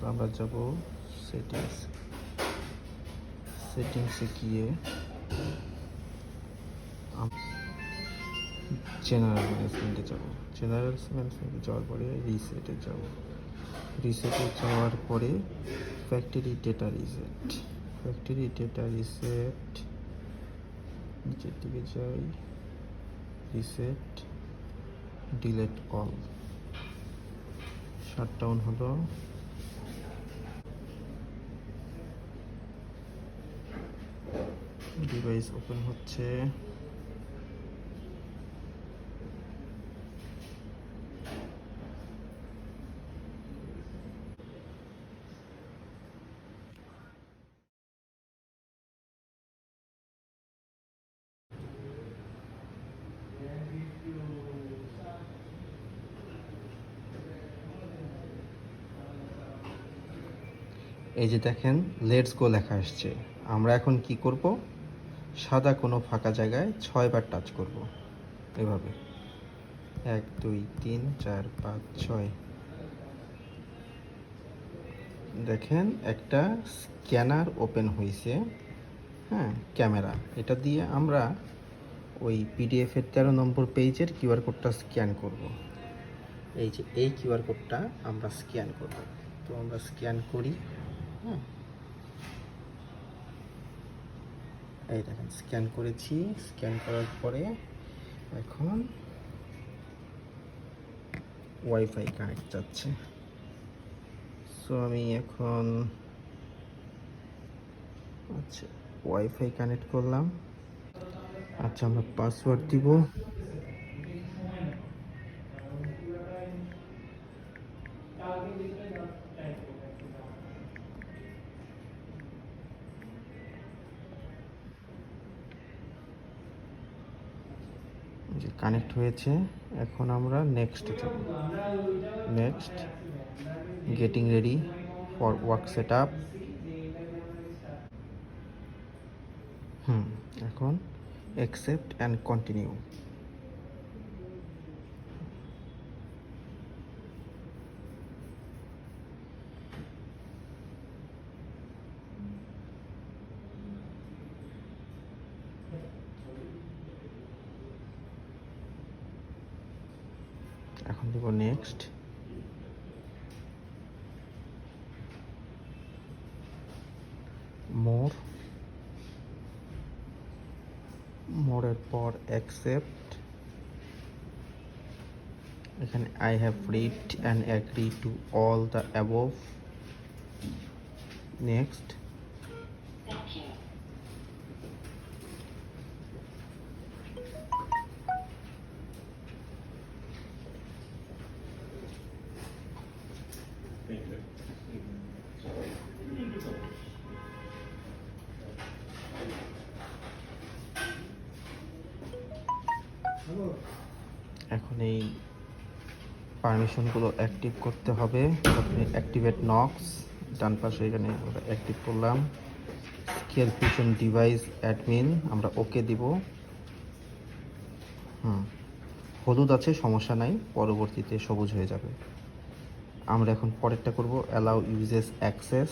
তো আমরা যাব সেটিংসে গিয়ে জেনারেল ম্যানেজমেন্টে যাব। জেনারেল ম্যানেজমেন্টে যাওয়ার পরে রিসেটে যাব। রিসেটে যাওয়ার পরে ফ্যাক্টরি ডেটা রিসেট নিচের দিকে যাই, রিসেট ডিলেট অল, শাটডাউন হলো। ডিভাইস ওপেন হচ্ছে। এই যে দেখেন লেটস গো লেখা আসছে। আমরা এখন কি করব, সাদা কোনো ফাঁকা জায়গায় 6 বার টাচ করব এভাবে, 1 2 3 4 5 6। দেখেন একটা স্ক্যানার ওপেন হয়েছে, হ্যাঁ, ক্যামেরা। এটা দিয়ে আমরা ওই পিডিএফের 13 নম্বর পেজের কিউআর কোডটা স্ক্যান করব। এই যে এই কিউআর কোডটা আমরা স্ক্যান করব। তো আমরা স্ক্যান করি। হ্যাঁ, এই দেখেন স্ক্যান করেছি। স্ক্যান করার পরে এখন ওয়াইফাই কানেক্ট যাচ্ছে। সো আমি এখন আচ্ছা ওয়াইফাই কানেক্ট করলাম। আচ্ছা আমরা পাসওয়ার্ড দিব। যে কানেক্ট হয়েছে, এখন আমরা নেক্সট যাব। Next, getting ready for work set up. এখন অ্যাকসেপ্ট অ্যান্ড কন্টিনিউ। এখন দেব নেক্সট। মোরের পর অ্যাকসেপ্ট। এখানে I have read and agree to all the above. Next. এখন এই পারমিশনগুলো অ্যাক্টিভ করতে হবে। প্রথমে অ্যাক্টিভেট নক্স, ডান পাশে এখানে অ্যাক্টিভ করলাম। ScaleFusion ডিভাইস অ্যাডমিন আমরা ওকে দিব। হলুদ আছে, সমস্যা নাই, পরবর্তীতে সবুজ হয়ে যাবে। আমরা এখন পরেরটা করব, অ্যালাউ ইউজেস অ্যাক্সেস।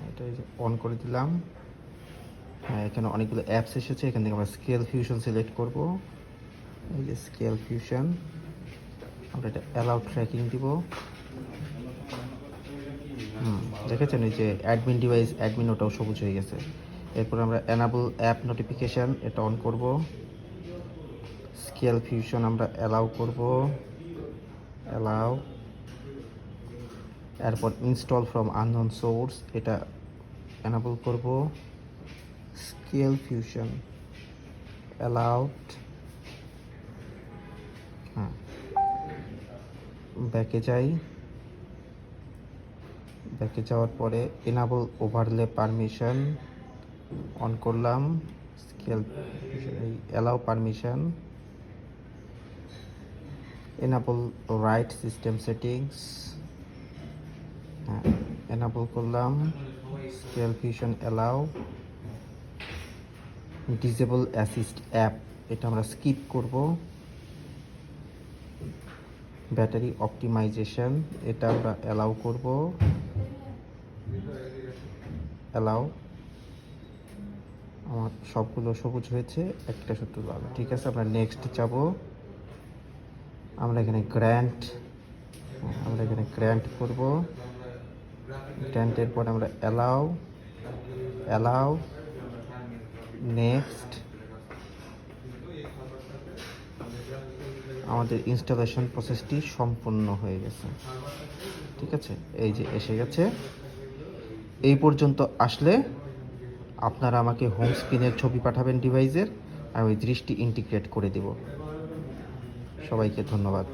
এটা অন করে দিলাম। হ্যাঁ, এখানে অনেকগুলো অ্যাপস এসেছে, এখান থেকে আমরা ScaleFusion সিলেক্ট করব। এই যে ScaleFusion, আমরা এটা অ্যালাউ ট্র্যাকিং দিব। দেখেছেন ওই যে অ্যাডমিন ডিভাইস অ্যাডমিন, ওটাও সবুজ হয়ে গেছে। এরপর আমরা এনাবল অ্যাপ নোটিফিকেশান, এটা অন করব। ScaleFusion আমরা অ্যালাউ করব, অ্যালাউ। এরপর ইনস্টল ফ্রম আননোন সোর্স, এটা এনাবল করব। ScaleFusion allowed. হ্যাঁ, ব্যাকে যাই। ব্যাকে যাওয়ার পরে এনাবল ওভারলে পারমিশন অন করলাম। এই allow permission, enable right system settings, হ্যাঁ এনাবল করলাম। ScaleFusion allow. Disable assist app, এটা আমরা স্কিপ করব। ব্যাটারি অপটিমাইজেশন, এটা আমরা অ্যালাউ করব, অ্যালাউ। আমার সবগুলো সবুজ হয়েছে, একটা শুধু লাল। ঠিক আছে, আমরা নেক্সট যাব। আমরা এখানে গ্র্যান্ট করব। গ্র্যান্টের পর আমরা অ্যালাউ নেক্সট। আমাদের ইনস্টলেশন প্রসেসটি সম্পূর্ণ হয়ে গেছে। ঠিক আছে, এই যে এসে গেছে। এই পর্যন্ত আসলে আপনারা আমাকে হোম স্ক্রিনের ছবি পাঠাবেন ডিভাইসের, আর ওই দৃষ্টি ইন্টিগ্রেট করে দেব। সবাইকে ধন্যবাদ।